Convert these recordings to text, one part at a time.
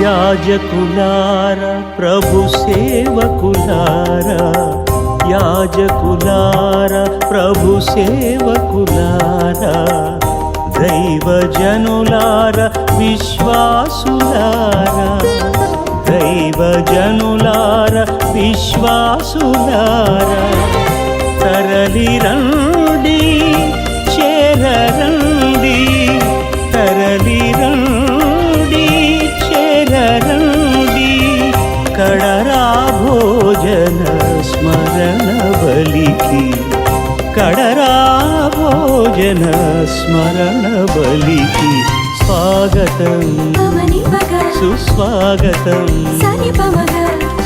యాజకులారా ప్రభు సేవకులారా, యాజకులారా ప్రభు సేవకులారా, దైవజనులారా విశ్వాసులారా, దైవజనులారా విశ్వాసులారా, తరలిరండి చేరరండి, తరలిరండి చేరరండి, కడరా భోజన స్మరణ బలికి, కడరా భోజన స్మరణ బలికి స్వాగతం సుస్వాగతం,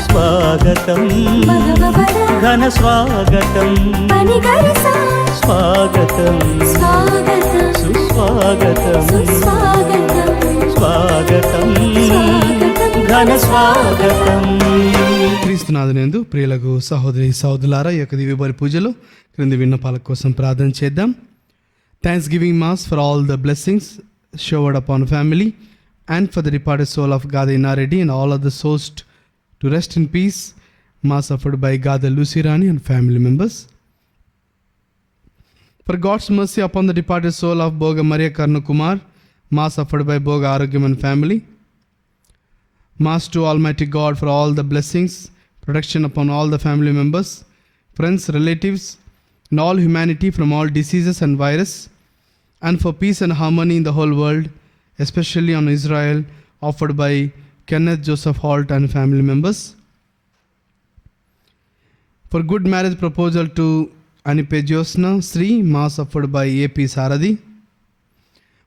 స్వాగతం ఘన స్వాగతం, స్వాగతం సుస్వాగతం, స్వాగతం ఘన స్వాగతం. క్రీస్తునాథునందు ప్రియులకు సహోదరి సహోదరులారా, ఈ యొక్క దివ్య బలి పూజలో క్రింది విన్నపాల కోసం ప్రార్థన చేద్దాం. Thanks giving mass for all the blessings showered upon family and for the departed soul of Gada Innareddy and all other souls to rest in peace. Mass offered by Gada Lucy Rani and family members. For God's mercy upon the departed soul of Boga Maria Karna Kumar, Mass offered by Boga Arogyam and family. Mass to Almighty God for all the blessings, protection upon all the family members, friends, relatives, and all humanity from all diseases and virus, and for peace and harmony in the whole world, especially on Israel, offered by Kenneth Joseph Holt and family members. For good marriage proposal to Anipe Josna Sri, Mass offered by A.P. Saradi.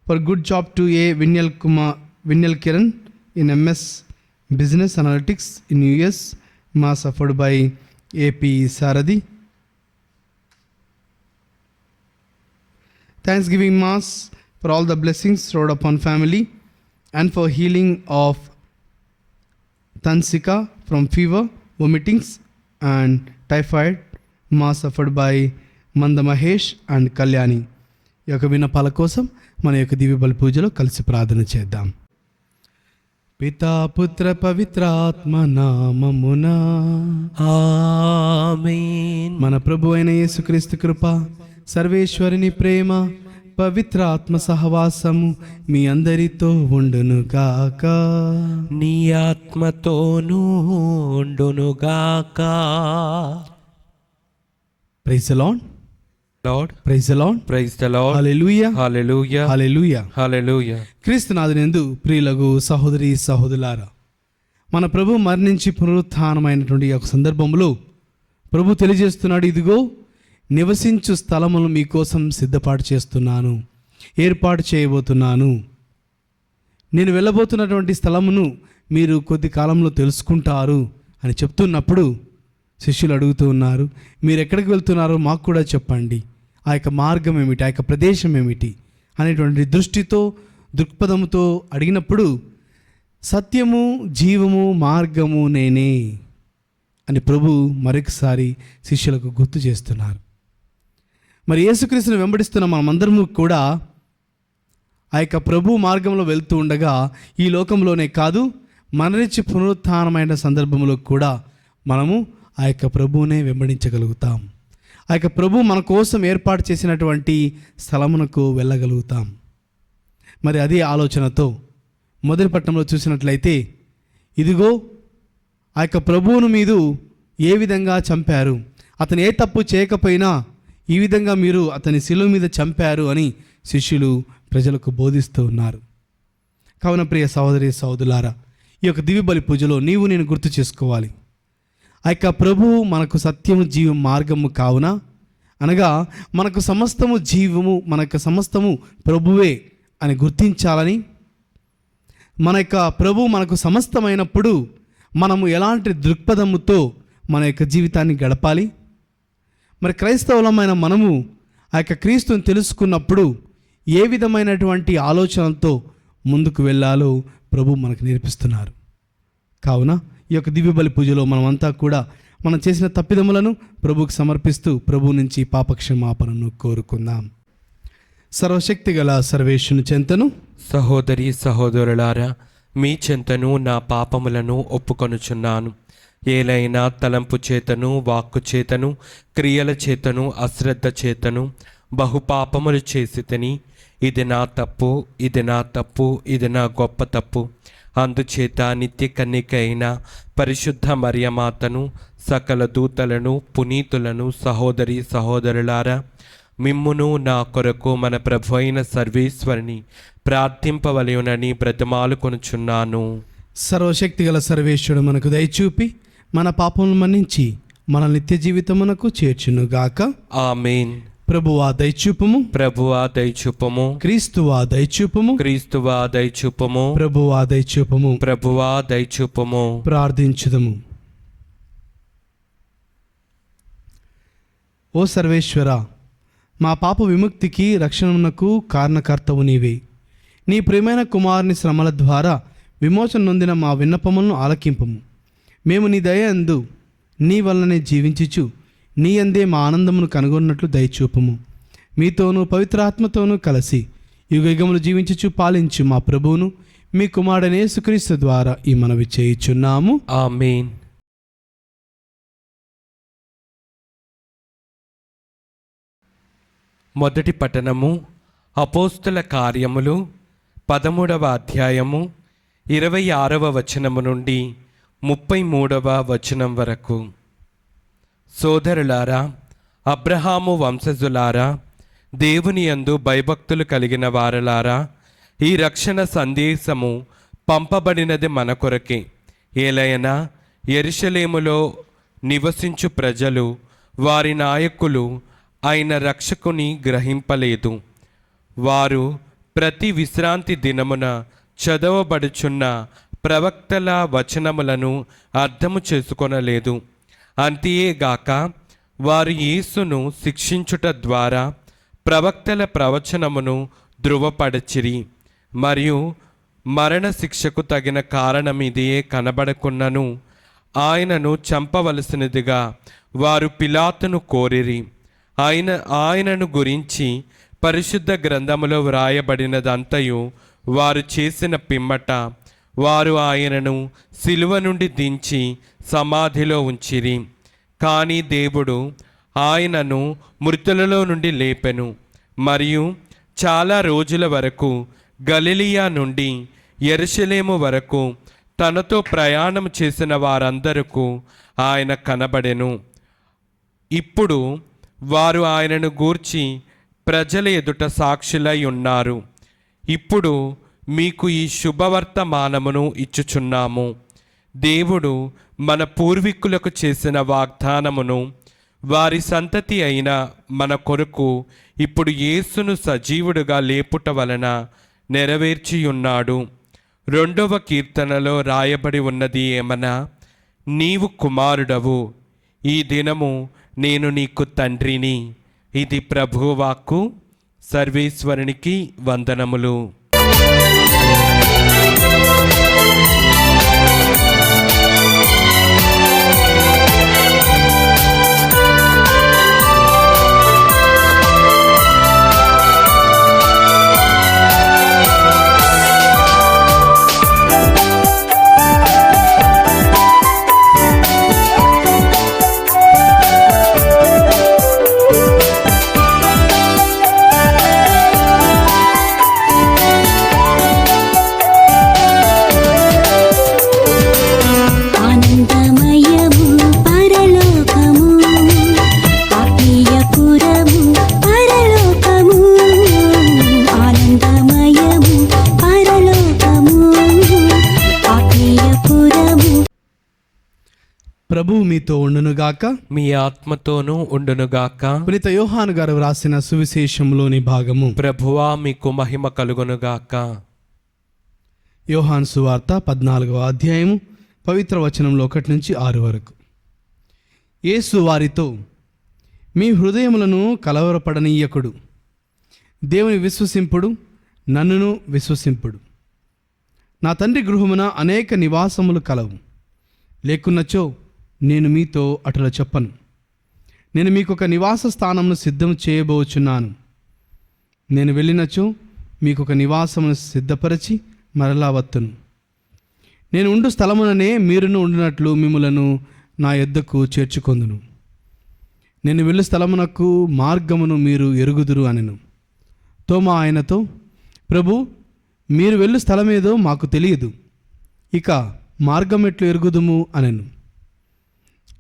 For good job to A. Vinyal Kiran in MS Business Analytics in US, Mass offered by A.P. Saradi. Thanksgiving Mass for all the blessings stored upon family and for healing of Tansika from fever, vomitings and typhoid, Mass offered by Manda Mahesh and Kalyani. ఈ యొక్క విన్నపాల కోసం మన యొక్క దివ్య బలి పూజలో కలిసి ప్రార్థన చేద్దాం. పితా పుత్ర పవిత్రాత్మ నామమునా ఆమేన్. మన ప్రభు అయిన యేసుక్రీస్తు కృప, సర్వేశ్వరుని ప్రేమ, పవిత్రాత్మ సహవాసము మీ అందరితో ఉండునుగాక. నీ ఆత్మతోనూ ఉండునుగాక. Praise the Lord. Lord praise the Lord. Praise the Lord. Hallelujah hallelujah hallelujah hallelujah. క్రీస్తునాథునందు ప్రియులకు సహోదరి సహోదరులారా, మన ప్రభు మరణించి పునరుత్థానమైనటువంటి ఈ యొక్క సందర్భంలో ప్రభు తెలియజేస్తున్నాడు, ఇదిగో నివసించు స్థలమును మీకోసం సిద్ధపాటు చేస్తున్నాను, ఏర్పాటు చేయబోతున్నాను. నేను వెళ్ళబోతున్నటువంటి స్థలమును మీరు కొద్ది కాలంలో తెలుసుకుంటారు అని చెప్తున్నప్పుడు శిష్యులు అడుగుతూ ఉన్నారు, మీరు ఎక్కడికి వెళ్తున్నారో మాకు కూడా చెప్పండి, ఆ యొక్క మార్గం ఏమిటి, ఆ యొక్క ప్రదేశం ఏమిటి అనేటువంటి దృష్టితో దృక్పథముతో అడిగినప్పుడు సత్యము జీవము మార్గము నేనే అని ప్రభు మరొకసారి శిష్యులకు గుర్తు చేస్తున్నారు. మరి యేసుక్రీస్తుని వెంబడిస్తున్న మనమందరము కూడా ఆ యొక్క ప్రభు మార్గంలో వెళ్తూ ఉండగా ఈ లోకంలోనే కాదు, మరణించి పునరుత్థానమైన సందర్భంలో కూడా మనము ఆ యొక్క ప్రభువునే వెంబడించగలుగుతాం. ఆ యొక్క ప్రభు మన కోసం ఏర్పాటు చేసినటువంటి స్థలమునకు వెళ్ళగలుగుతాం. మరి అదే ఆలోచనతో మొదటి పట్టణంలో చూసినట్లయితే, ఇదిగో ఆ యొక్క ప్రభువును మీరు ఏ విధంగా చంపారు, అతను ఏ తప్పు చేయకపోయినా ఈ విధంగా మీరు అతని శిలువ మీద చంపారు అని శిష్యులు ప్రజలకు బోధిస్తూ ఉన్నారు. కావున ప్రియ సహోదరి సహోదరులారా, ఈ యొక్క దివ్య బలి పూజలో నీవు నేను గుర్తు చేసుకోవాలి. ఆ యొక్క ప్రభువు మనకు సత్యము జీవం మార్గము కావున, అనగా మనకు సమస్తము జీవము, మన యొక్క సమస్తము ప్రభువే అని గుర్తించాలని, మన యొక్క ప్రభువు మనకు సమస్తమైనప్పుడు మనము ఎలాంటి దృక్పథముతో మన యొక్క జీవితాన్ని గడపాలి. మరి క్రైస్తవులమైన మనము ఆ యొక్క క్రీస్తుని తెలుసుకున్నప్పుడు ఏ విధమైనటువంటి ఆలోచనలతో ముందుకు వెళ్ళాలో ప్రభు మనకు నేర్పిస్తున్నారు. కావున ఈ యొక్క దివ్య బలి పూజలో మనమంతా కూడా మనం చేసిన తప్పిదములను ప్రభువుకు సమర్పిస్తూ ప్రభు నుంచి పాపక్షమాపణను కోరుకుందాం. సర్వశక్తి గల సర్వేశ్వరుని చెంతను, సహోదరి సహోదరులారా, మీ చెంతను నా పాపములను ఒప్పుకొనుచున్నాను. ఏలైనా తలంపు చేతను, వాక్కు చేతను, క్రియల చేతను, అశ్రద్ధ చేతను బహుపాపములు చేసితిని. ఇది నా తప్పు, ఇది నా తప్పు, ఇది నా గొప్ప తప్పు. అందుచేత నిత్య కన్యక అయిన పరిశుద్ధ మరియమాతను, సకల దూతలను, పునీతులను, సహోదరి సహోదరులారా, మిమ్మును నా కొరకు మన ప్రభు అయిన సర్వేశ్వరుని ప్రార్థింపవలయునని బ్రతిమాలుకొనుచున్నాను. సర్వశక్తి గల సర్వేశ్వరుడు మనకు దయచూపి మన పాపములను మన్నించి మన నిత్య జీవితమునకు చేర్చునుగాక. ఆమేన్. ప్రభువా దయచూపము, ప్రభువా దయచూపము, క్రీస్తువా దయచూపము, క్రీస్తువా దయచూపము, ప్రభువా దయచూపము. ప్రభువా దయచూపము. ప్రార్థించుదము. ఓ సర్వేశ్వర, మా పాప విముక్తికి రక్షణకు కారణకర్తవు నీవే. నీ ప్రియమైన కుమారుని శ్రమల ద్వారా విమోచన నొందిన మా విన్నపములను ఆలకింపము. మేము నీ దయ యందు నీ వల్లనే జీవించుచు నీ అందే మా ఆనందమును కనుగొన్నట్లు దయచూపము. మీతోనూ పవిత్రాత్మతోనూ కలిసి యుగయుగములు జీవించుచు పాలించు మా ప్రభువును మీ కుమారుడైన యేసుక్రీస్తు ద్వారా ఈ మనవి చేయుచున్నాము. ఆమేన్. మొదటి పఠనము అపోస్తుల కార్యములు 13వ అధ్యాయము 26వ వచనము నుండి 33వ వచనం వరకు. సోదరులారా, అబ్రహాము వంశజులారా, దేవుని యందు భయభక్తులు కలిగిన వారలారా, ఈ రక్షణ సందేశము పంపబడినది మన కొరకే. ఏలైనా యెరూషలేములో నివసించు ప్రజలు వారి నాయకులు ఆయన రక్షకుని గ్రహింపలేదు. వారు ప్రతి విశ్రాంతి దినమున చదవబడుచున్న ప్రవక్తల వచనములను అర్థము చేసుకొనలేదు. అంతేగాక వారు యేసును శిక్షించుట ద్వారా ప్రవక్తల ప్రవచనమును ధృవపరచిరి. మరియు మరణశిక్షకు తగిన కారణమిదే కనబడకున్నను ఆయనను చంపవలసినదిగా వారు పిలాతును కోరిరి. ఆయనను గురించి పరిశుద్ధ గ్రంథములో వ్రాయబడినదంతయు వారు చేసిన పిమ్మట వారు ఆయనను సిలువ నుండి దించి సమాధిలో ఉంచిరి. కానీ దేవుడు ఆయనను మృతులలో నుండి లేపెను. మరియు చాలా రోజుల వరకు గలిలియా నుండి యెరూషలేము వరకు తనతో ప్రయాణం చేసిన వారందరకు ఆయన కనబడెను. ఇప్పుడు వారు ఆయనను గూర్చి ప్రజల ఎదుట సాక్షులై ఉన్నారు. ఇప్పుడు మీకు ఈ శుభవర్తమానమును ఇచ్చుచున్నాము. దేవుడు మన పూర్వీకులకు చేసిన వాగ్దానమును వారి సంతతి అయిన మన కొరకు ఇప్పుడు యేసును సజీవుడుగా లేపుట వలన నెరవేర్చియున్నాడు. 2వ కీర్తనలో రాయబడి ఉన్నది ఏమనా, నీవు కుమారుడవు, ఈ దినము నేను నీకు తండ్రిని. ఇది ప్రభువాక్కు. సర్వేశ్వరునికి వందనములు. ప్రభువు మీతో ఉండునుగాక. మీ ఆత్మతోనూ ఉండునుగాక. పునీత యోహాను గారు వ్రాసిన సువిశేషంలోని భాగము. ప్రభువా మీకు మహిమ కలుగునుగాక. యోహాను సువార్త 14వ అధ్యాయము పవిత్ర వచనంలో 1 నుంచి 6 వరకు. యేసు వారితో, మీ హృదయములను కలవరపడనీయకుడు. దేవుని విశ్వసింపుడు, నన్నును విశ్వసింపుడు. నా తండ్రి గృహమున అనేక నివాసములు కలవు. లేకున్నచో నేను మీతో అటుల చెప్పను. నేను మీకు ఒక నివాస స్థానమును సిద్ధం చేయబోచున్నాను. నేను వెళ్ళినచో మీకు ఒక నివాసమును సిద్ధపరచి మరలా వత్తును. నేను ఉండు స్థలముననే మీరును ఉండినట్లు మిమ్ములను నా యొద్దకు చేర్చుకొందును. నేను వెళ్ళు స్థలమునకు మార్గమును మీరు ఎరుగుదురు అనెను. తోమా ఆయనతో, ప్రభు, మీరు వెళ్ళు స్థలమేదో మాకు తెలియదు, ఇక మార్గం ఎట్లు ఎరుగుదుము అనెను.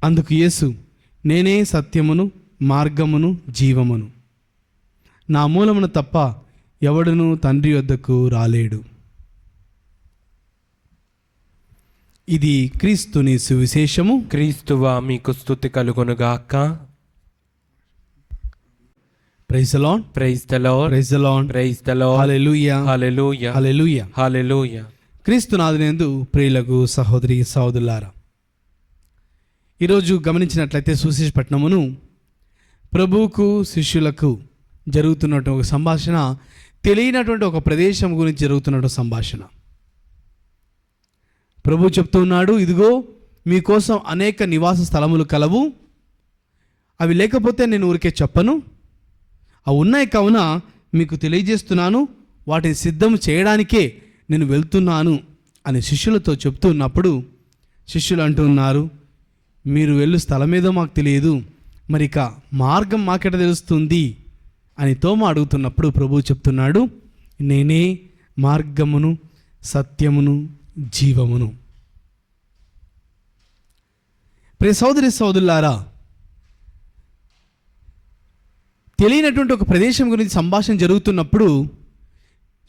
అందుకు యేసు, నేనే సత్యమును మార్గమును జీవమును. నా మూలమును తప్ప ఎవడునూ తండ్రి వద్దకు రాలేడు. ఇది క్రీస్తుని సువిశేషము. క్రీస్తువా మీకు స్తుతి కలుగునుగాక. Praise the Lord. Praise the Lord. Praise the Lord. Praise the Lord. Hallelujah. Hallelujah. Hallelujah. Hallelujah. క్రీస్తునాథునందు ప్రియులకు సహోదరి సహోదరులారా, ఈరోజు గమనించినట్లయితే సువిశేష పట్టణమును ప్రభువుకు శిష్యులకు జరుగుతున్నటువంటి ఒక సంభాషణ, తెలియనటువంటి ఒక ప్రదేశం గురించి జరుగుతున్నటువంటి సంభాషణ. ప్రభు చెప్తూ ఉన్నాడు, ఇదిగో మీకోసం అనేక నివాస స్థలములు కలవు, అవి లేకపోతే నేను ఊరికే చెప్పను, అవి ఉన్నాయి కావున మీకు తెలియజేస్తున్నాను, వాటిని సిద్ధం చేయడానికే నేను వెళ్తున్నాను అని శిష్యులతో చెప్తూ ఉన్నప్పుడు శిష్యులు అంటున్నారు, మీరు వెళ్ళు స్థలమేదో మాకు తెలియదు, మరి ఇక మార్గం మాకెట తెలుస్తుంది అని తోమా అడుగుతున్నప్పుడు ప్రభువు చెప్తున్నాడు, నేనే మార్గమును సత్యమును జీవమును. ప్రియ సోదరి సోదరులారా, తెలియనటువంటి ఒక ప్రదేశం గురించి సంభాషణ జరుగుతున్నప్పుడు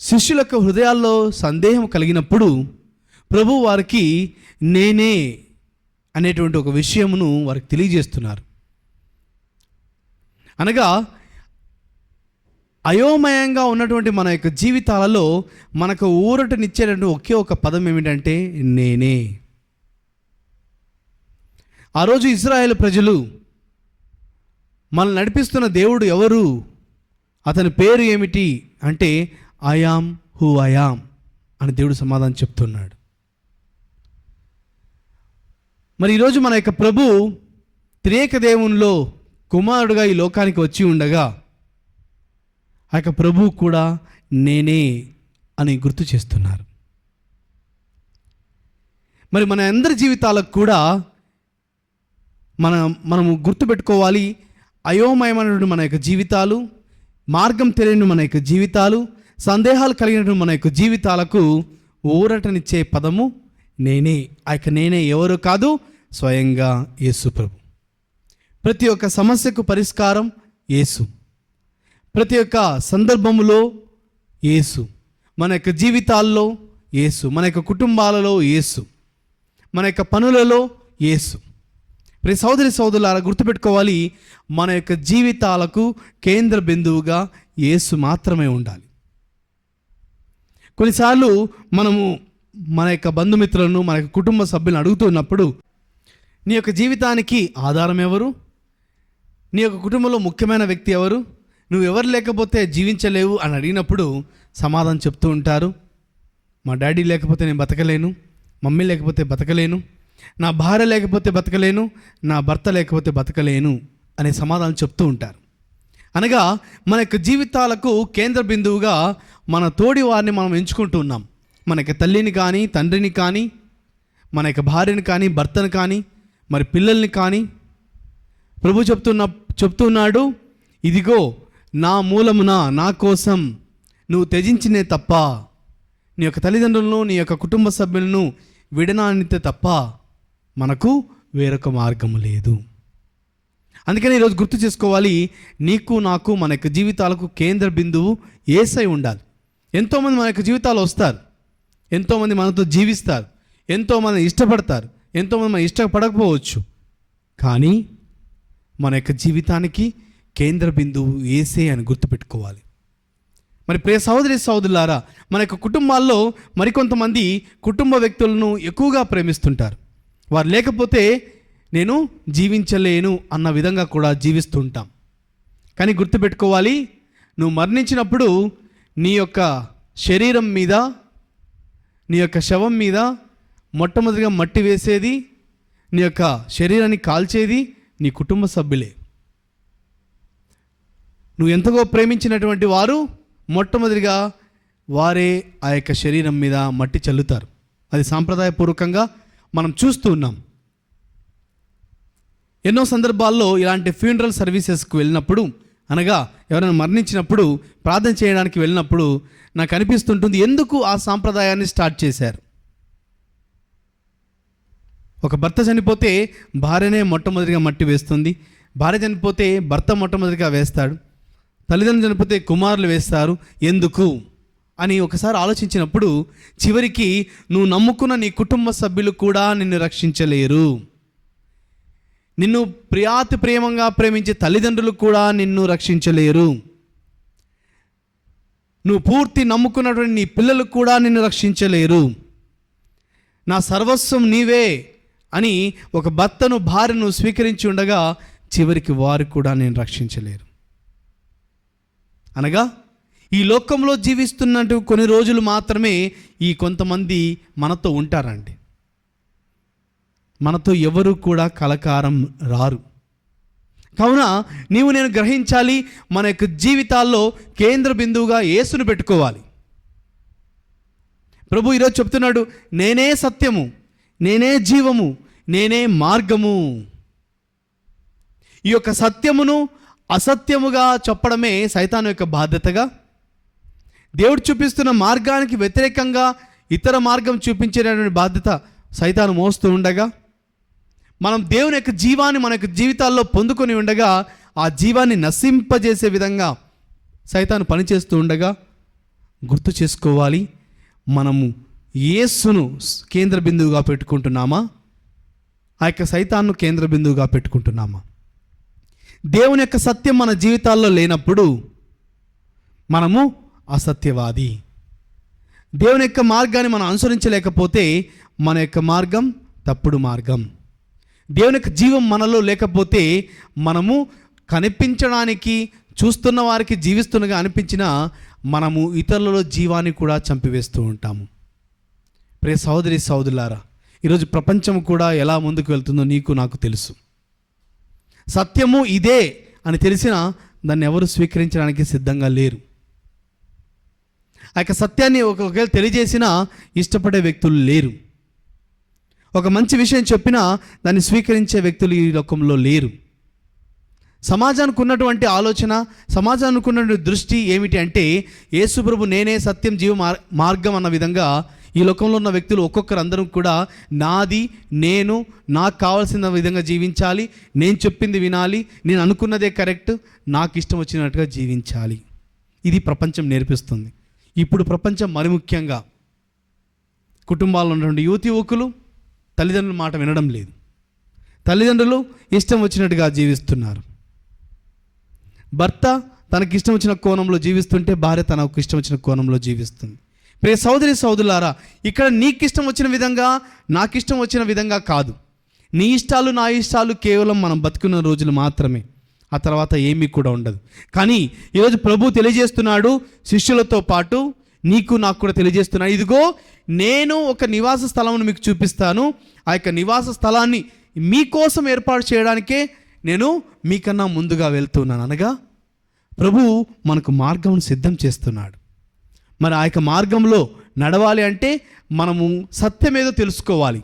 శిష్యులకు హృదయాల్లో సందేహం కలిగినప్పుడు ప్రభు వారికి నేనే అనేటువంటి ఒక విషయమును వారికి తెలియజేస్తున్నారు. అనగా అయోమయంగా ఉన్నటువంటి మన యొక్క జీవితాలలో మనకు ఊరటనిచ్చేటువంటి ఒకే ఒక పదం ఏమిటంటే నేనే. ఆ రోజు ఇశ్రాయేలు ప్రజలు, మనల్ని నడిపిస్తున్న దేవుడు ఎవరు, అతని పేరు ఏమిటి అంటే I am who I am అని దేవుడు సమాధానం చెప్తున్నాడు. మరి ఈరోజు మన యొక్క ప్రభు త్రియేక దేవునిలో కుమారుడుగా ఈ లోకానికి వచ్చి ఉండగా ఆ యొక్క ప్రభువు కూడా నేనే అని గుర్తు చేస్తున్నారు. మరి మన అందరి జీవితాలకు కూడా మనము గుర్తుపెట్టుకోవాలి, అయోమయమైనటువంటి మన యొక్క జీవితాలు, మార్గం తెలియని మన యొక్క జీవితాలు, సందేహాలు కలిగినటువంటి మన యొక్క జీవితాలకు ఊరటనిచ్చే పదము నేనే. ఆ యొక్క నేనే ఎవరు కాదు, స్వయంగా యేసు ప్రభు. ప్రతి ఒక్క సమస్యకు పరిష్కారం యేసు. ప్రతి ఒక్క సందర్భములో యేసు. మన యొక్క జీవితాల్లో యేసు, మన యొక్క కుటుంబాలలో యేసు, మన యొక్క పనులలో యేసు. ప్రతి సోదరి సోదరులారా గుర్తుపెట్టుకోవాలి, మన యొక్క జీవితాలకు కేంద్ర బిందువుగా యేసు మాత్రమే ఉండాలి. కొన్నిసార్లు మనము మన యొక్క బంధుమిత్రులను, మన యొక్క కుటుంబ సభ్యులను అడుగుతున్నప్పుడు, నీ యొక్క జీవితానికి ఆధారం ఎవరు, నీ యొక్క కుటుంబంలో ముఖ్యమైన వ్యక్తి ఎవరు, నువ్వు ఎవరు లేకపోతే జీవించలేవు అని అడిగినప్పుడు సమాధానం చెప్తూ ఉంటారు, మా డాడీ లేకపోతే నేను బతకలేను, మమ్మీ లేకపోతే బతకలేను, నా భార్య లేకపోతే బతకలేను, నా భర్త లేకపోతే బతకలేను అనే సమాధానం చెప్తూ ఉంటారు. అనగా మన యొక్క జీవితాలకు కేంద్ర బిందువుగా మన తోడి వారిని మనం ఎంచుకుంటూ ఉన్నాం. మన యొక్క తల్లిని కానీ, తండ్రిని కానీ, మన యొక్క భార్యని కానీ, భర్తను కానీ, మరి పిల్లల్ని కానీ. ప్రభు చెప్తున్నాడు, ఇదిగో నా మూలమున నా కోసం నువ్వు త్యజించినే తప్ప, నీ యొక్క తల్లిదండ్రులను, నీ యొక్క కుటుంబ సభ్యులను విడనానితే తప్ప మనకు వేరొక మార్గము లేదు. అందుకని ఈరోజు గుర్తు చేసుకోవాలి, నీకు నాకు మన యొక్క జీవితాలకు కేంద్ర బిందువు యేసై ఉండాలి. ఎంతోమంది మన యొక్క జీవితాలు వస్తారు, ఎంతోమంది మనతో జీవిస్తారు, ఎంతోమంది ఇష్టపడతారు, ఎంతోమంది మనం ఇష్టపడకపోవచ్చు, కానీ మన యొక్క జీవితానికి కేంద్ర బిందువు యేసే అని గుర్తుపెట్టుకోవాలి. మరి ప్రియ సహోదరి సహోదరులారా, మన యొక్క కుటుంబాల్లో మరికొంతమంది కుటుంబ వ్యక్తులను ఎక్కువగా ప్రేమిస్తుంటారు. వారు లేకపోతే నేను జీవించలేను అన్న విధంగా కూడా జీవిస్తూ ఉంటాం. కానీ గుర్తుపెట్టుకోవాలి, నువ్వు మరణించినప్పుడు నీ యొక్క శరీరం మీద, నీ యొక్క శవం మీద మొట్టమొదటిగా మట్టి వేసేది, నీ యొక్క శరీరాన్ని కాల్చేది నీ కుటుంబ సభ్యులే. నువ్వు ఎంతగా ప్రేమించినటువంటి వారు మొట్టమొదటిగా వారే ఆ యొక్క శరీరం మీద మట్టి చల్లుతారు. అది సాంప్రదాయపూర్వకంగా మనం చూస్తూ ఉన్నాం. ఎన్నో సందర్భాల్లో ఇలాంటి ఫ్యూనరల్ సర్వీసెస్కి వెళ్ళినప్పుడు, అనగా ఎవరైనా మరణించినప్పుడు ప్రార్థన చేయడానికి వెళ్ళినప్పుడు నాకు అనిపిస్తుంటుంది, ఎందుకు ఆ సాంప్రదాయాన్ని స్టార్ట్ చేశారు. ఒక భర్త చనిపోతే భార్యనే మొట్టమొదటిగా మట్టి వేస్తుంది, భార్య చనిపోతే భర్త మొట్టమొదటిగా వేస్తాడు, తల్లిదండ్రులు చనిపోతే కుమారులు వేస్తారు. ఎందుకు అని ఒకసారి ఆలోచించినప్పుడు చివరికి నువ్వు నమ్ముకున్న నీ కుటుంబ సభ్యులు కూడా నిన్ను రక్షించలేరు. నిన్ను ప్రియాతి ప్రేమంగా ప్రేమించే తల్లిదండ్రులు కూడా నిన్ను రక్షించలేరు. నువ్వు పూర్తి నమ్ముకున్నటువంటి నీ పిల్లలు కూడా నిన్ను రక్షించలేరు. నా సర్వస్వం నీవే అని ఒక భర్తను భార్యను స్వీకరించి ఉండగా చివరికి వారు కూడా నేను రక్షించలేరు. అనగా ఈ లోకంలో జీవిస్తున్నట్టు కొన్ని రోజులు మాత్రమే ఈ కొంతమంది మనతో ఉంటారండి. మనతో ఎవరు కూడా కలకారం రారు. కావున నీవు నేను గ్రహించాలి, మన యొక్క జీవితాల్లో కేంద్ర బిందువుగా యేసును పెట్టుకోవాలి. ప్రభు ఈరోజు చెప్తున్నాడు, నేనే సత్యము, నేనే జీవము, నేనే మార్గము. ఈ యొక్క సత్యమును అసత్యముగా చెప్పడమే సైతాను యొక్క బాధ్యతగా, దేవుడు చూపిస్తున్న మార్గానికి వ్యతిరేకంగా ఇతర మార్గం చూపించేటటువంటి బాధ్యత సైతాను మోస్తూ ఉండగా, మనం దేవుని యొక్క జీవాన్ని మన యొక్క జీవితాల్లో పొందుకొని ఉండగా ఆ జీవాన్ని నశింపజేసే విధంగా సైతాను పనిచేస్తూ ఉండగా గుర్తు చేసుకోవాలి, మనము యేసును కేంద్ర బిందువుగా పెట్టుకుంటున్నామా, ఆ యొక్క సైతాన్ను కేంద్ర బిందువుగా పెట్టుకుంటున్నామా? దేవుని యొక్క సత్యం మన జీవితాల్లో లేనప్పుడు మనము అసత్యవాది. దేవుని యొక్క మార్గాన్ని మనం అనుసరించలేకపోతే మన యొక్క మార్గం తప్పుడు మార్గం. దేవుని యొక్క జీవం మనలో లేకపోతే మనము కనిపించడానికి, చూస్తున్న వారికి జీవిస్తున్నగా అనిపించినా మనము ఇతరులలో జీవాన్ని కూడా చంపివేస్తూ ఉంటాము. ప్రియ సహోదరి సహోదరులారా, ఈరోజు ప్రపంచం కూడా ఎలా ముందుకు వెళ్తుందో నీకు నాకు తెలుసు. సత్యము ఇదే అని తెలిసినా దాన్ని ఎవరు స్వీకరించడానికి సిద్ధంగా లేరు. ఆ యొక్క సత్యాన్ని ఒకవేళ తెలియజేసినా ఇష్టపడే వ్యక్తులు లేరు. ఒక మంచి విషయం చెప్పినా దాన్ని స్వీకరించే వ్యక్తులు ఈ లోకంలో లేరు. సమాజానికి ఉన్నటువంటి ఆలోచన, సమాజానికి ఉన్నటువంటి దృష్టి ఏమిటి అంటే, యేసుప్రభు నేనే సత్యం జీవ మార్గం అన్న విధంగా ఈ లోకంలో ఉన్న వ్యక్తులు ఒక్కొక్కరు అందరం కూడా నాది, నేను, నాకు కావాల్సిన విధంగా జీవించాలి, నేను చెప్పింది వినాలి, నేను అనుకున్నదే కరెక్ట్, నాకు ఇష్టం వచ్చినట్టుగా జీవించాలి. ఇది ప్రపంచం నేర్పిస్తుంది. ఇప్పుడు ప్రపంచం మరి ముఖ్యంగా కుటుంబాల్లో ఉన్నటువంటి యువకులు తల్లిదండ్రుల మాట వినడం లేదు. తల్లిదండ్రులు ఇష్టం వచ్చినట్టుగా జీవిస్తున్నారు. భర్త తనకి ఇష్టం వచ్చిన కోణంలో జీవిస్తుంటే భార్య తనకు ఇష్టం వచ్చిన కోణంలో జీవిస్తుంది. ప్రియ సహోదరి సహోదరులారా, ఇక్కడ నీకు ఇష్టం వచ్చిన విధంగా, నాకు ఇష్టం వచ్చిన విధంగా కాదు. నీ ఇష్టాలు నా ఇష్టాలు కేవలం మనం బతుకున్న రోజులు మాత్రమే, ఆ తర్వాత ఏమీ కూడా ఉండదు. కానీ ఈరోజు ప్రభు తెలియజేస్తున్నాడు, శిష్యులతో పాటు నీకు నాకు కూడా తెలియజేస్తున్నాడు, ఇదిగో నేను ఒక నివాస స్థలమును మీకు చూపిస్తాను, ఆ యొక్క నివాస స్థలాన్ని మీకోసం ఏర్పాటు చేయడానికే నేను మీకన్నా ముందుగా వెళ్తున్నాను. అనగా ప్రభు మనకు మార్గం సిద్ధం చేస్తున్నాడు. మరి ఆ యొక్క మార్గంలో నడవాలి అంటే మనము సత్యమేదో తెలుసుకోవాలి.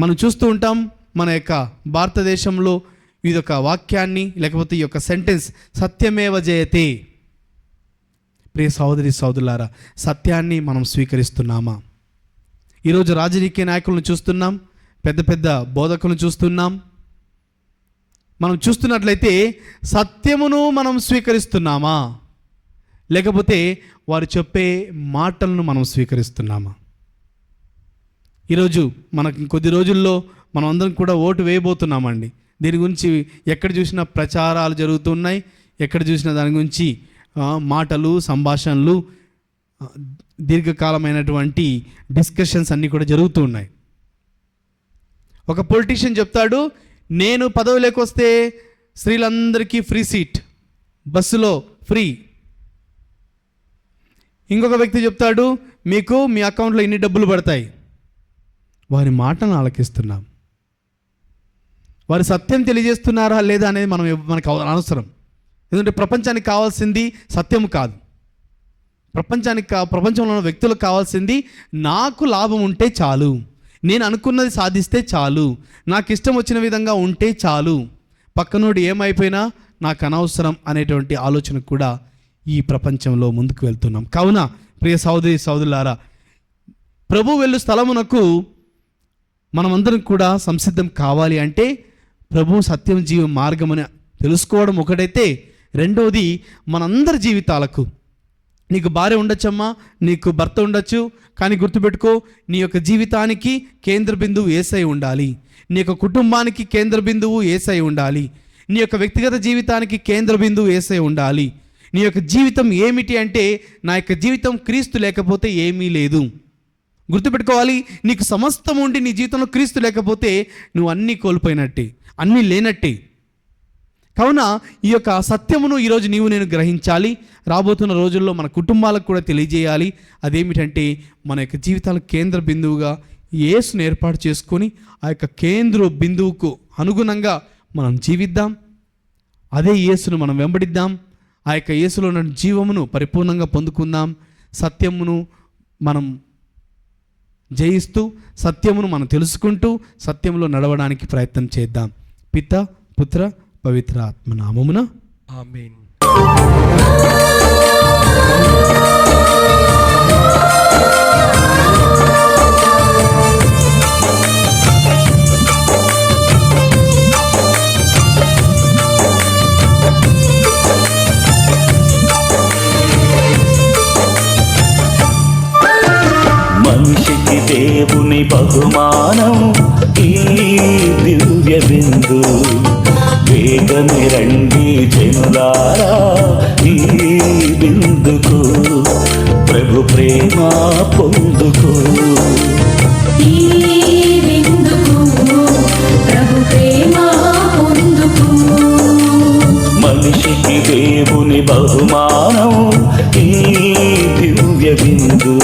మనం చూస్తూ ఉంటాం మన యొక్క భారతదేశంలో ఇదొక వాక్యాన్ని, లేకపోతే ఈ యొక్క సెంటెన్స్ సత్యమేవ జయతే. ప్రియ సహోదరి సహోదరులారా, సత్యాన్ని మనం స్వీకరిస్తున్నామా? ఈరోజు రాజకీయ నాయకులను చూస్తున్నాం, పెద్ద పెద్ద బోధకులను చూస్తున్నాం. మనం చూస్తున్నట్లయితే సత్యమును మనం స్వీకరిస్తున్నామా, లేకపోతే వారు చెప్పే మాటలను మనం స్వీకరిస్తున్నామా? ఈరోజు మనకి కొద్ది రోజుల్లో మనం అందరం కూడా ఓటు వేయబోతున్నామండి. దీని గురించి ఎక్కడ చూసినా ప్రచారాలు జరుగుతున్నాయి, ఎక్కడ చూసినా దాని గురించి మాటలు, సంభాషణలు, దీర్ఘకాలమైనటువంటి డిస్కషన్స్ అన్నీ కూడా జరుగుతూ ఉన్నాయి. ఒక పొలిటీషియన్ చెప్తాడు, నేను పదవిలోకి వస్తే స్త్రీలందరికీ ఫ్రీ సీట్, బస్సులో ఫ్రీ. ఇంకొక వ్యక్తి చెప్తాడు, మీకు మీ అకౌంట్లో ఇన్ని డబ్బులు పడతాయి. వారి మాటను ఆలకిస్తున్నాం. వారి సత్యం తెలియజేస్తున్నారా లేదా అనేది మనకు అనవసరం. ఎందుకంటే ప్రపంచానికి కావాల్సింది సత్యం కాదు. ప్రపంచంలో ఉన్న వ్యక్తులకు కావాల్సింది నాకు లాభం ఉంటే చాలు, నేను అనుకున్నది సాధిస్తే చాలు, నాకు ఇష్టం వచ్చిన విధంగా ఉంటే చాలు, పక్కనోడు ఏమైపోయినా నాకు అనవసరం అనేటువంటి ఆలోచన కూడా ఈ ప్రపంచంలో ముందుకు వెళ్తున్నాం. కావున ప్రియ సహోదరి సహోదరులారా, ప్రభు వెళ్ళు స్థలమునకు మనమందరం కూడా సంసిద్ధం కావాలి అంటే ప్రభు సత్యం జీవ మార్గమని తెలుసుకోవడం ఒకటైతే, రెండవది మనందరి జీవితాలకు, నీకు భార్య ఉండొచ్చమ్మా, నీకు భర్త ఉండొచ్చు, కానీ గుర్తుపెట్టుకో, నీ యొక్క జీవితానికి కేంద్ర బిందువు యేసయ్య ఉండాలి. నీ యొక్క కుటుంబానికి కేంద్ర బిందువు యేసయ్య ఉండాలి. నీ యొక్క వ్యక్తిగత జీవితానికి కేంద్ర బిందువు యేసయ్య ఉండాలి. నీ యొక్క జీవితం ఏమిటి అంటే, నా యొక్క జీవితం క్రీస్తు లేకపోతే ఏమీ లేదు. గుర్తుపెట్టుకోవాలి, నీకు సమస్తం ఉండి నీ జీవితంలో క్రీస్తు లేకపోతే నువ్వు అన్నీ కోల్పోయినట్టే, అన్నీ లేనట్టే. కావున ఈ యొక్క సత్యమును ఈరోజు నీవు నేను గ్రహించాలి. రాబోతున్న రోజుల్లో మన కుటుంబాలకు కూడా తెలియజేయాలి. అదేమిటంటే, మన యొక్క జీవితాల కేంద్ర బిందువుగా యేసును ఏర్పాటు చేసుకొని ఆ యొక్క కేంద్ర బిందువుకు అనుగుణంగా మనం జీవిద్దాం. అదే యేసును మనం వెంబడిద్దాం. ఆ యొక్క యేసులో ఉన్న జీవమును పరిపూర్ణంగా పొందుకుందాం. సత్యమును మనం జయిస్తూ, సత్యమును మనం తెలుసుకుంటూ, సత్యంలో నడవడానికి ప్రయత్నం చేద్దాం. పిత, పుత్ర, పవిత్ర ఆత్మ నామమున ఆమేన్. మనిషికి దేవుని బహుమానం ఈ దివ్య బిందు. వేగమే రండి జనులారా ఈ బిందుకు, ప్రభు ప్రేమ పొందుకు. ఈ బిందుకు ప్రభు ప్రేమ పొందుకు. మనిషికి దేవుని బహుమానం ఈ దివ్య బిందు.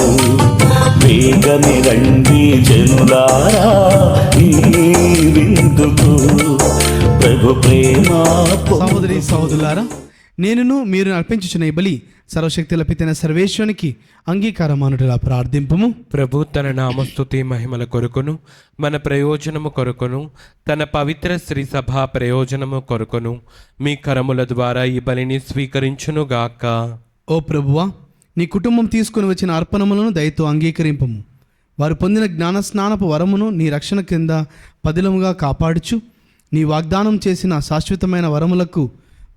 వేగమే రండి జనులారా ఈ బిందుకు, ప్రభు ప్రేమ సహోదరి సహోదరులారా, నేనును మీరు అర్పించుచున్న ఈ బలి సర్వశక్తుల పితైన సర్వేశ్వరునికి అంగీకారమానుటలా ప్రార్థింపము. ప్రభు తన నామస్తుతి మహిమల కొరకును, మన ప్రయోజనము కొరకును, తన పవిత్ర శ్రీ సభా ప్రయోజనము కొరకును మీ కరముల ద్వారా ఈ బలిని స్వీకరించునుగాక. ఓ ప్రభువా, నీ కుటుంబం తీసుకుని వచ్చిన అర్పణములను దయతో అంగీకరింపము. వారు పొందిన జ్ఞానస్నానపు వరమును నీ రక్షణ కింద పదిలముగా కాపాడుచు, నీ వాగ్దానం చేసిన శాశ్వతమైన వరములకు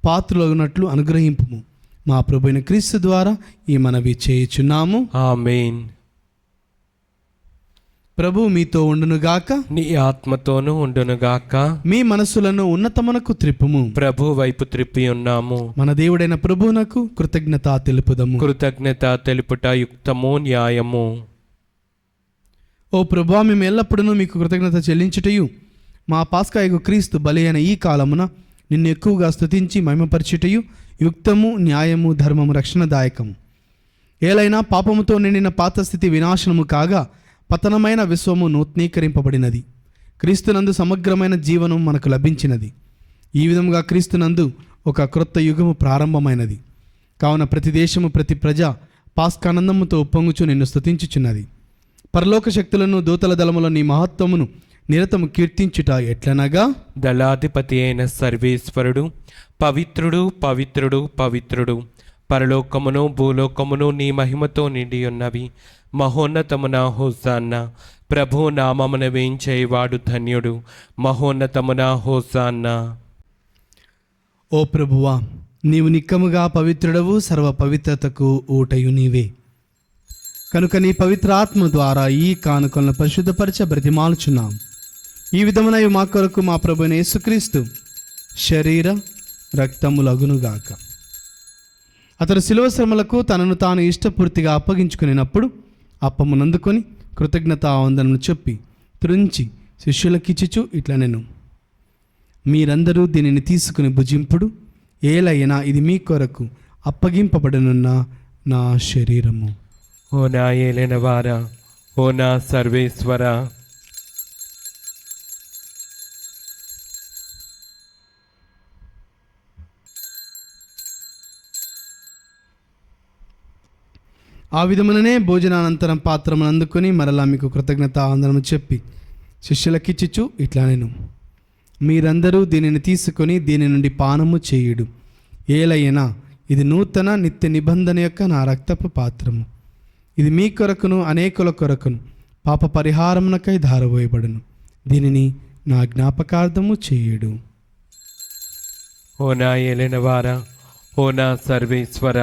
పాత్రులగునట్లు అనుగ్రహింపుము. మా ప్రభువైన క్రీస్తు ద్వారా ఈ మనవి చేయుచున్నాము. ఆమేన్. ప్రభు మీతో ఉండునుగాక, నీ ఆత్మతోనూ ఉండునుగాక. మీ మనస్సులను ఉన్నతమునకు త్రిప్పుము. ప్రభు వైపు త్రిప్పి ఉన్నాము. మన దేవుడైన ప్రభువునకు కృతజ్ఞత తెలుపుదము. కృతజ్ఞత తెలుపుట యుక్తము, న్యాయము. ఓ ప్రభువా, మేము ఎల్లప్పుడూ మీకు కృతజ్ఞత చెల్లించుటయు, మా పాస్కాయకు క్రీస్తు బలి అయిన ఈ కాలమున నిన్ను ఎక్కువగా స్తుతించి మహిమపరచుటయు యుక్తము, న్యాయము, ధర్మము, రక్షణదాయకము. ఏలైనా పాపముతో నిండిన పాత స్థితి వినాశనము కాగా పతనమైన విశ్వము నూతనీకరింపబడినది. క్రీస్తునందు సమగ్రమైన జీవనం మనకు లభించినది. ఈ విధముగా క్రీస్తునందు ఒక క్రొత్త యుగము ప్రారంభమైనది. కావున ప్రతి దేశము, ప్రతి ప్రజ పాస్కానందముతో ఉప్పొంగుచు నిన్ను స్తుతించుచున్నది. పరలోక శక్తులను, దూతల దళముల నీ మహత్వమును నిరతము కీర్తించుట ఎట్లనగా, దళాధిపతి అయిన సర్వేశ్వరుడు పవిత్రుడు, పవిత్రుడు, పవిత్రుడు. పరలోకమును భూలోకమును నీ మహిమతో నిండి ఉన్నవి. మహోన్నతమున హోసాన్న. ప్రభు నామమున వేంచేవాడు ధన్యుడు. మహోన్నతమున హోసాన్న. ఓ ప్రభువా, నీవు నిక్కముగా పవిత్రుడవు, సర్వ పవిత్రతకు ఊటయు నీవే. కనుక నీ పవిత్ర ఆత్మ ద్వారా ఈ కానుకలను పరిశుద్ధపరచ బ్రతిమాలుచున్నాం. ఈ విధమున ఇవి మా కొరకు మా ప్రభువైన యేసుక్రీస్తు శరీర రక్తములగునుగాక. అతడు శిలువ శ్రమలకు తనను తాను ఇష్టపూర్తిగా అప్పగించుకునేటప్పుడు అప్పమునందుకొని కృతజ్ఞతావందనము చెప్పి త్రుంచి శిష్యులకిచ్చుచు ఇట్లా నేను, మీరందరూ దీనిని తీసుకుని భుజింపుడు, ఏలైనా ఇది మీ కొరకు అప్పగింపబడనున్న నా శరీరము. ఓ నా ఏలిన వారా, ఓ నా సర్వేశ్వర, ఆ విధముననే భోజనానంతరం పాత్రమును అందుకొని మరలా మీకు కృతజ్ఞత ఆనందనము చెప్పి శిష్యులకిచ్చుచు ఇట్లా నేను, మీరందరూ దీనిని తీసుకొని దీని నుండి పానము చేయుడు, ఏలైనా ఇది నూతన నిత్య నిబంధన యొక్క నా రక్తపు పాత్రము. ఇది మీ కొరకును అనేకుల కొరకును పాప పరిహారమునకై ధారపోయబడును. దీనిని నా జ్ఞాపకార్థము చేయుడు. ఓ నా ఏలిన వారా, ఓ నా సర్వేశ్వర,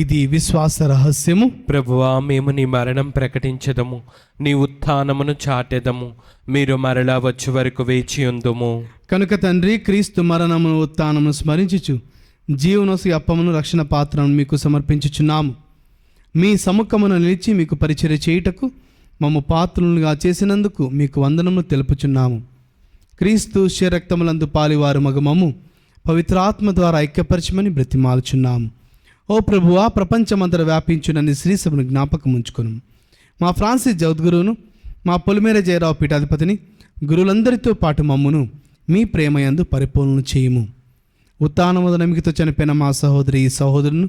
ఇది విశ్వాస రహస్యము. ప్రభువా, మేము నీ మరణం ప్రకటించదము, నీ ఉత్థానమును చాటెదము. మీరు మరలా వచ్చే వరకు వేచి ఉందుము. కనుక తండ్రి, క్రీస్తు మరణమును ఉత్థానమును స్మరించుచు జీవనోసి అప్పమును రక్షణ పాత్రను మీకు సమర్పించుచున్నాము. మీ సముఖమును నిలిచి మీకు పరిచర్య చేయుటకు మమ్ము పాత్రులుగా చేసినందుకు మీకు వందనములు తెలుపుచున్నాము. క్రీస్తు శరక్తములందు పాలివారు మగమము పవిత్రాత్మ ద్వారా ఐక్యపరచమని బ్రతిమాలుచున్నాము. ఓ ప్రభువా, ప్రపంచమంతట వ్యాపించునని శ్రీసభను జ్ఞాపకం ఉంచుకొను. మా ఫ్రాన్సిస్ జగద్గురువును, మా పొలిమేర జయరావు పీఠాధిపతిని, గురువులందరితో పాటు మమ్మును మీ ప్రేమయందు పరిపూర్ణను చేయుము. ఉత్థానమున నమ్మికతో చనిపోయిన మా సహోదరి ఈ సహోదరును,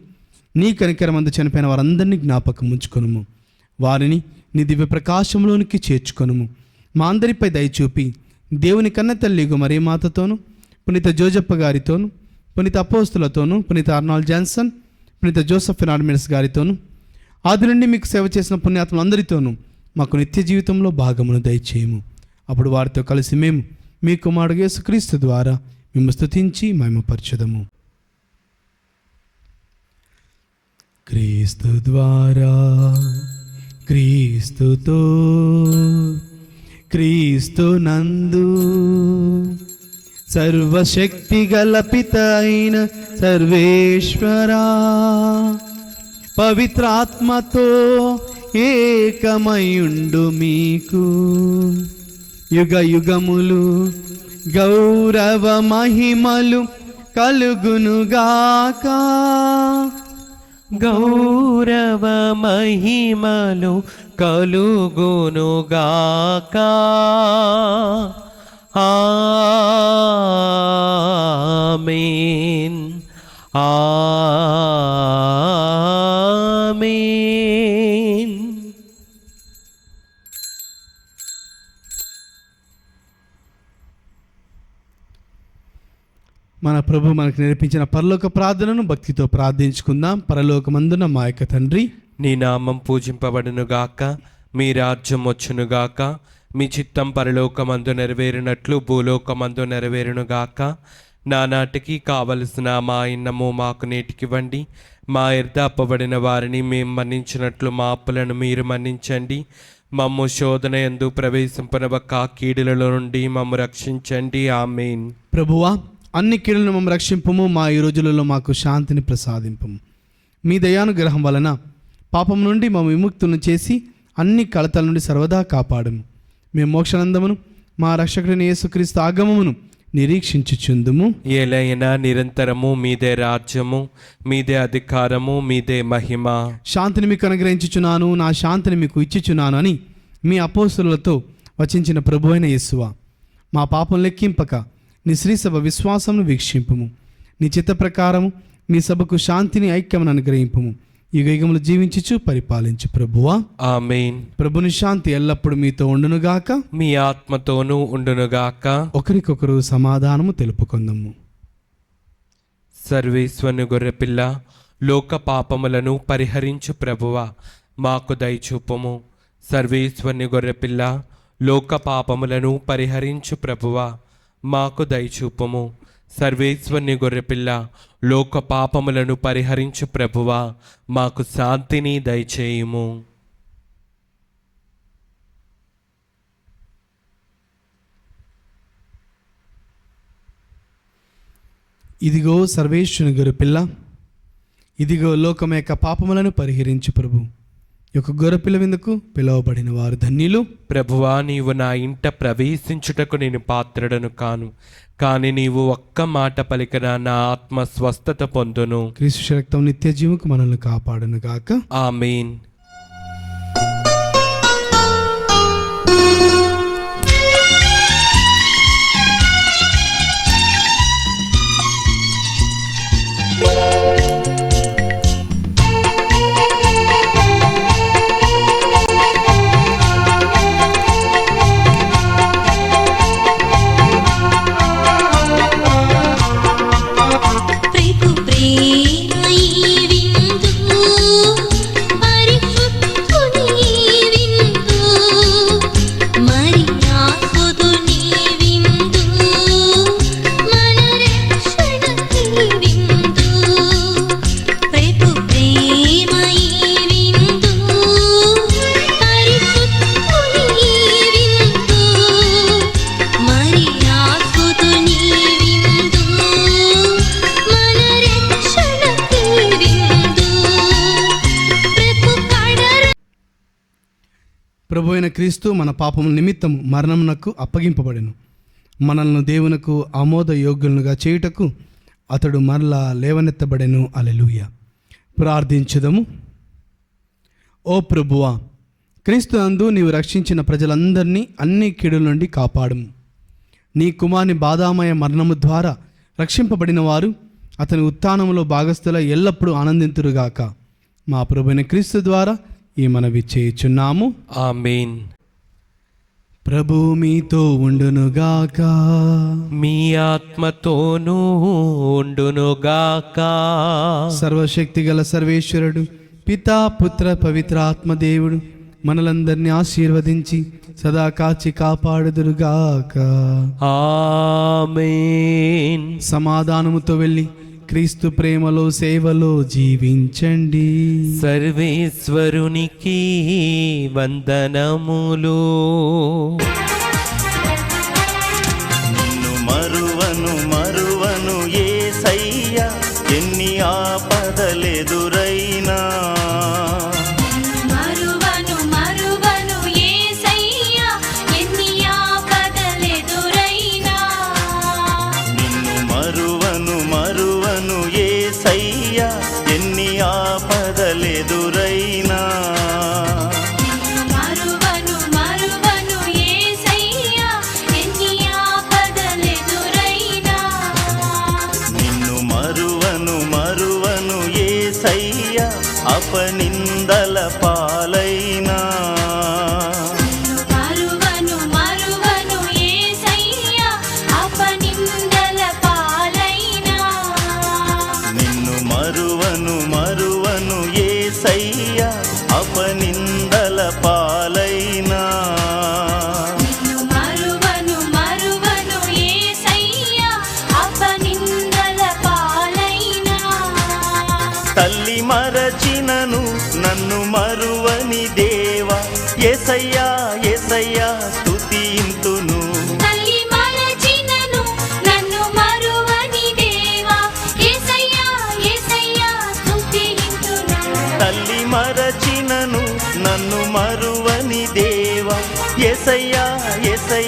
నీ కనికరమందు చనిపోయిన వారందరినీ జ్ఞాపకం ఉంచుకొనుము. వారిని నీ దివ్య ప్రకాశంలోనికి చేర్చుకొనుము. మా అందరిపై దయచూపి దేవుని కన్న తల్లి మరియమాతతోను, పునీత జోజప్ప గారితోను, పునీత అపోస్తులతోను, పునీత అర్నాల్డ్ జాన్సన్, పునీత జోసెఫ్ ఫెర్నాండెస్ గారితోను, ఆది నుండి మీకు సేవ చేసిన పుణ్యాత్ములందరితోనూ మాకు నిత్య జీవితంలో భాగమును దయచేయము. అప్పుడు వారితో కలిసి మేము మీ కుమారుడు యేసుక్రీస్తు ద్వారా మేము స్తుతించి మహిమపరచుదము. క్రీస్తు ద్వారా, క్రీస్తుతో, క్రీస్తు నందు సర్వశక్తి గల పిత అయిన సర్వేశ్వరా, పవిత్రాత్మతో ఏకమయుండు మీకు యుగ యుగములు గౌరవ మహిమలు కలుగునుగాక. గౌరవ మహిమలు కలుగునుగాక. ఆమేన్, ఆమేన్. మన ప్రభు మనకు నేర్పించిన పరలోక ప్రార్థనను భక్తితో ప్రార్థించుకుందాం. పరలోకమందున మా యొక్క తండ్రి, నీ నామం పూజింపబడునుగాక, మీ రాజ్యం వచ్చునుగాక, మీ చిత్తం పరలోకమందు నెరవేరినట్లు భూలోకమందు నెరవేరునుగాక. నానాటికి కావలసిన మా అన్నము మాకు నేటికివ్వండి. మా ఎర్ద అప్పబడిన వారిని మేము మన్నించినట్లు మా అప్పులను మీరు మన్నించండి. మమ్ము శోధన యందు ప్రవేశింపనవక కీడులలో నుండి మమ్ము రక్షించండి. ఆమేన్. ప్రభువా, అన్ని కీడులను మమ్మ రక్షింపము. మా ఈ రోజులలో మాకు శాంతిని ప్రసాదింపము. మీ దయానుగ్రహం వలన పాపం నుండి మమ్మ విముక్తులను చేసి అన్ని కలతల నుండి సర్వదా కాపాడము. మేము మోక్షానందమును మా రక్షకుడైన యేసుక్రీస్తు ఆగమమును నిరీక్షించుచుందుము. ఏలైనా నిరంతరము మీదే రాజ్యము, మీదే అధికారము, మీదే మహిమ. శాంతిని మీకు అనుగ్రహించుచున్నాను, నా శాంతిని మీకు ఇచ్చుచున్నాను అని మీ అపోస్తలులతో వచించిన ప్రభువైన యేసువా, మా పాపం లెక్కింపక నీ శ్రీసభ విశ్వాసమును వీక్షింపుము. నీ చిత్త ప్రకారము మీ సభకు శాంతిని ఐక్యమును అనుగ్రహింపుము. యుగయుగములు జీవించుచు పరిపాలించు ప్రభువా. ఆమేన్. ప్రభుని శాంతి ఎల్లప్పుడు మీతో ఉండునుగాక, మీ ఆత్మతోనూ ఉండునుగాక. ఒకరికొకరు సమాధానము తెలుపుకుందాము. సర్వేశ్వరుని గొర్రెపిల్ల, లోక పాపములను పరిహరించు ప్రభువా, మాకు దయచూపుము. సర్వేశ్వరుని గొర్రెపిల్ల, లోక పాపములను పరిహరించు ప్రభువా, మాకు దయచూపుము. సర్వేశ్వరుని గొర్రెపిల్ల, లోక పాపములను పరిహరించు ప్రభువా, మాకు శాంతిని దయచేయుము. ఇదిగో సర్వేశ్వరుని గొర్రెపిల్ల, ఇదిగో లోకం యొక్క పాపములను పరిహరించు ప్రభు. ఈ యొక్క గొర్రెపిల్ల విందుకు పిలువబడిన వారు ధన్యులు. ప్రభువా, నీవు నా ఇంట ప్రవేశించుటకు నేను పాత్రుడను కాను, కానీ నీవు ఒక్క మాట పలికిన నా ఆత్మ స్వస్థత పొందును. క్రీస్తు రక్తం నిత్య జీవకు మనల్ని కాపాడును గాక. ఆమేన్. ప్రభు అయిన క్రీస్తు మన పాపముల నిమిత్తము మరణమునకు అప్పగింపబడెను. మనల్ని దేవునకు ఆమోద యోగ్యులుగా చేయుటకు అతడు మరలా లేవనెత్తబడెను. హల్లెలూయా. ప్రార్థించుదము. ఓ ప్రభువా, క్రీస్తు నందు నీవు రక్షించిన ప్రజలందరినీ అన్ని కీడుల నుండి కాపాడుము. నీ కుమారుని బాధామయ మరణము ద్వారా రక్షింపబడిన వారు అతని ఉత్థానములో భాగస్థుల ఎల్లప్పుడూ ఆనందింతురుగాక. మా ప్రభువైన క్రీస్తు ద్వారా ఈ మనవి చేయుచున్నాము. ఆమేన్. ప్రభు మీతో ఉండునుగాక. మీ ఆత్మతోనూ ఉండునుగాక. సర్వశక్తిగల సర్వేశ్వరుడు పితా పుత్ర పవిత్ర ఆత్మదేవుడు మనలందరినీ ఆశీర్వదించి సదా కాచి కాపాడుదురుగాక. ఆమేన్. సమాధానముతో వెళ్ళి క్రీస్తు ప్రేమలో సేవలో జీవించండి. సర్వేశ్వరునికి వందనములు. నిన్ను మరువను మరువను యేసయ్యా, ఎన్ని ఆపదలెదురైనా. మరువను మరువను యేసయ్యా, ఎన్ని ఆపదలెదురైనా. నిన్ను మరువను మరువను యేసయ్యా, ఎన్ని ఆపదలెదురైనా. మరువను మరువను యేసయ్యా, ఎన్ని ఆపదలెదురైనా. నిన్ను మరువను మరువను యేసయ్యా, అపనిందల పాలైనా. మరువను మరువను యేసయ్యా, అపనిందల పాలైనా. నిన్ను మరువను మరువను యేసయ్యా, అపనిందల పాలైనా. మరువను మరువను యేసయ్యా, అపనిందల పాలైనా. తల్లి మరచినను నన్ను మరువని దేవా, యేసయ్యా యేసయ్యా స్తుతింతును. తల్లి మరచినను నన్ను మరువని దేవా, యేసయ్యా యేసయ్యా స్తుతింతును. తల్లి మరచినను నన్ను మరువని దేవా, యేసయ్యా యేసయ్యా